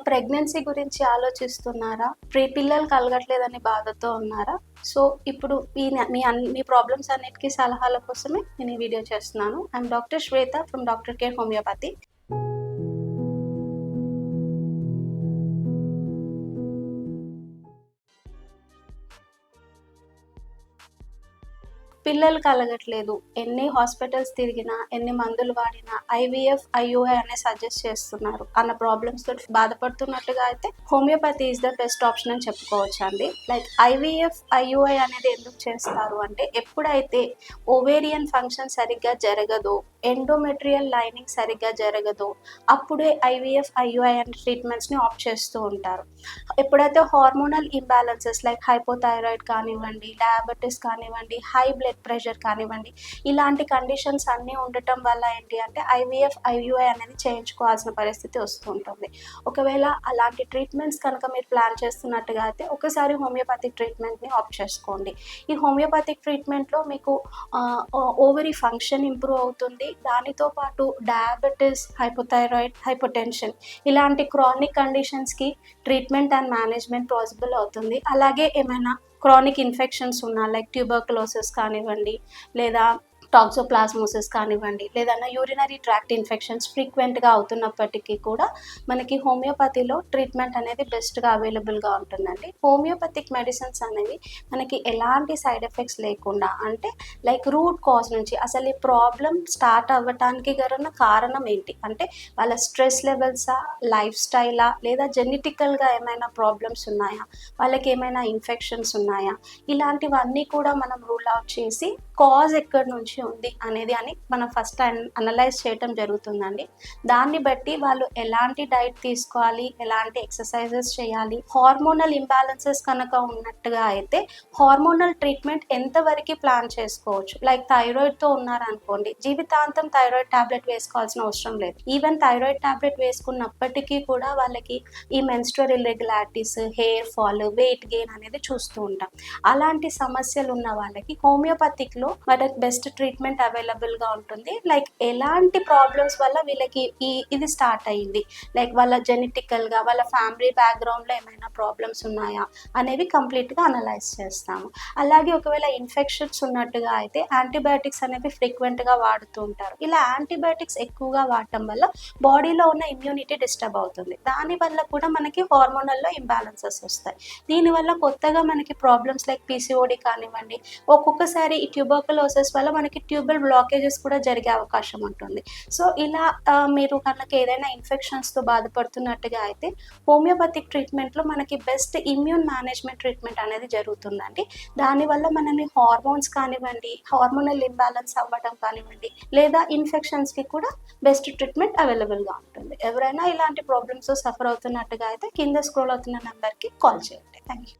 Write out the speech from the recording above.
Pregnancy గురించి ఆలోచిస్తున్నారా? పిల్లలు కలగట్లేదని బాధతో ఉన్నారా? సో, ఇప్పుడు మీ ప్రాబ్లమ్స్ అన్నిటికి సలహాల కోసమే నేను ఈ వీడియో చేస్తున్నాను. I'm doctor Shweta from doctor care homeopathy. పిల్లలు కలగట్లేదు. ఎన్ని హాస్పిటల్స్ తిరిగినా, ఎన్ని మందులు వాడినా ఐవీఎఫ్, ఐయూఐ అనే సజెస్ట్ చేస్తున్నారు. అన్న ప్రాబ్లమ్స్ తోటి బాధపడుతున్నట్టుగా అయితే homeopathy is the best option అని చెప్పుకోవచ్చండి. లైక్ ఐవీఎఫ్, ఐయూఐ అనేది ఎందుకు చేస్తారు అంటే, ఎప్పుడైతే ఓవేరియన్ ఫంక్షన్ సరిగ్గా జరగదో, ఎండోమెట్రియల్ లైనింగ్ సరిగ్గా జరగదో, అప్పుడే ఐవీఎఫ్, ఐయూఐ అనే ట్రీట్మెంట్స్ని ఆప్ట్ చేస్తూ ఉంటారు. ఎప్పుడైతే హార్మోనల్ ఇంబ్యాలెన్సెస్ లైక్ హైపోథైరాయిడ్ కానివ్వండి, డయాబెటీస్ కానివ్వండి, హై బ్లడ్ ప్రెషర్ కానివ్వండి, ఇలాంటి కండిషన్స్ అన్నీ ఉండటం వల్ల ఏంటి అంటే ఐవీఎఫ్, ఐయూఐ అనేది చేయించుకోవాల్సిన పరిస్థితి వస్తూ ఉంటుంది. ఒకవేళ అలాంటి ట్రీట్మెంట్స్ కనుక మీరు ప్లాన్ చేస్తున్నట్టుగా అయితే ఒకసారి హోమియోపతిక్ ట్రీట్మెంట్ని ఆప్ట్ చేసుకోండి. ఈ హోమియోపతిక్ ట్రీట్మెంట్లో మీకు ఓవరీ ఫంక్షన్ ఇంప్రూవ్ అవుతుంది. దానితో పాటు డయాబెటీస్, హైపోథైరాయిడ్, హైపోటెన్షన్ ఇలాంటి క్రానిక్ కండిషన్స్కి ట్రీట్మెంట్ అండ్ మేనేజ్మెంట్ పాసిబుల్ అవుతుంది. అలాగే ఏమైనా క్రానిక్ ఇన్ఫెక్షన్స్ ఉన్నా లైక్ ట్యూబర్కులోసిస్ కానివ్వండి, లేదా టాక్సోప్లాస్మోసిస్ కానివ్వండి, లేదన్నా యూరినరీ ట్రాక్ట్ ఇన్ఫెక్షన్స్ ఫ్రీక్వెంట్గా అవుతున్నప్పటికీ కూడా మనకి హోమియోపతిలో ట్రీట్మెంట్ అనేది బెస్ట్గా అవైలబుల్గా ఉంటుందండి. హోమియోపతిక్ మెడిసిన్స్ అనేవి మనకి ఎలాంటి సైడ్ ఎఫెక్ట్స్ లేకుండా, అంటే లైక్ రూట్ కాజ్ నుంచి అసలు ఈ ప్రాబ్లం స్టార్ట్ అవ్వటానికి గల కారణం ఏంటి అంటే వాళ్ళ స్ట్రెస్ లెవెల్సా, లైఫ్ స్టైలా, లేదా జెనెటికల్గా ఏమైనా ప్రాబ్లమ్స్ ఉన్నాయా, వాళ్ళకి ఏమైనా ఇన్ఫెక్షన్స్ ఉన్నాయా, ఇలాంటివన్నీ కూడా మనం రూల్ అవుట్ చేసి కాజ్ ఎక్కడి నుంచి ఉంది అనేది మనం ఫస్ట్ అనలైజ్ చేయటం జరుగుతుందండి. దాన్ని బట్టి వాళ్ళు ఎలాంటి డైట్ తీసుకోవాలి, ఎలాంటి ఎక్సర్సైజెస్ చేయాలి, హార్మోనల్ ఇంబ్యాలెన్సెస్ కనుక ఉన్నట్టుగా అయితే హార్మోనల్ ట్రీట్మెంట్ ఎంతవరకు ప్లాన్ చేసుకోవచ్చు. లైక్ థైరాయిడ్తో ఉన్నారనుకోండి, జీవితాంతం థైరాయిడ్ టాబ్లెట్ వేసుకోవాల్సిన అవసరం లేదు. ఈవెన్ థైరాయిడ్ టాబ్లెట్ వేసుకున్నప్పటికీ కూడా వాళ్ళకి ఈ menstrual irregularities, hair fall, weight gain అనేది చూస్తూ ఉంటాం. అలాంటి సమస్యలు ఉన్న వాళ్ళకి హోమియోపతిక్లో వాళ్ళకి బెస్ట్ ట్రీట్మెంట్ అవైలబుల్గా ఉంటుంది. లైక్ ఎలాంటి ప్రాబ్లమ్స్ వల్ల వీళ్ళకి ఇది స్టార్ట్ అయ్యింది, లైక్ వాళ్ళ జెనెటికల్గా, వాళ్ళ ఫ్యామిలీ బ్యాక్గ్రౌండ్లో ఏమైనా ప్రాబ్లమ్స్ ఉన్నాయా అనేవి కంప్లీట్గా అనలైజ్ చేస్తాము. అలాగే ఒకవేళ ఇన్ఫెక్షన్స్ ఉన్నట్టుగా అయితే యాంటీబయాటిక్స్ అనేవి ఫ్రీక్వెంట్గా వాడుతూ ఉంటారు. ఇలా యాంటీబయాటిక్స్ ఎక్కువగా వాడటం వల్ల బాడీలో ఉన్న ఇమ్యూనిటీ డిస్టర్బ్ అవుతుంది. దానివల్ల కూడా మనకి హార్మోనల్లో ఇంబ్యాలెన్సెస్ వస్తాయి. దీనివల్ల కొత్తగా మనకి ప్రాబ్లమ్స్ లైక్ పీసీఓడి కానివ్వండి, ఒక్కొక్కసారి ఈ ట్యూబర్కులోసిస్ వల్ల మనకి ట్యూబల్ బ్లాకేజెస్ కూడా జరిగే అవకాశం ఉంటుంది. సో ఇలా మీరు కనుక ఏదైనా ఇన్ఫెక్షన్స్తో బాధపడుతున్నట్టుగా అయితే హోమియోపతిక్ ట్రీట్మెంట్లో మనకి బెస్ట్ ఇమ్యూన్ మేనేజ్మెంట్ ట్రీట్మెంట్ అనేది జరుగుతుందండి. దానివల్ల మనని హార్మోన్స్ కానివ్వండి, హార్మోనల్ ఇంబ్యాలెన్స్ అవ్వడం కానివ్వండి, లేదా ఇన్ఫెక్షన్స్కి కూడా బెస్ట్ ట్రీట్మెంట్ అవైలబుల్గా ఉంటుంది. ఎవరైనా ఇలాంటి ప్రాబ్లమ్స్ సఫర్ అవుతున్నట్టుగా అయితే కింద స్క్రోల్ అవుతున్న నెంబర్కి కాల్ చేయండి. Thank you.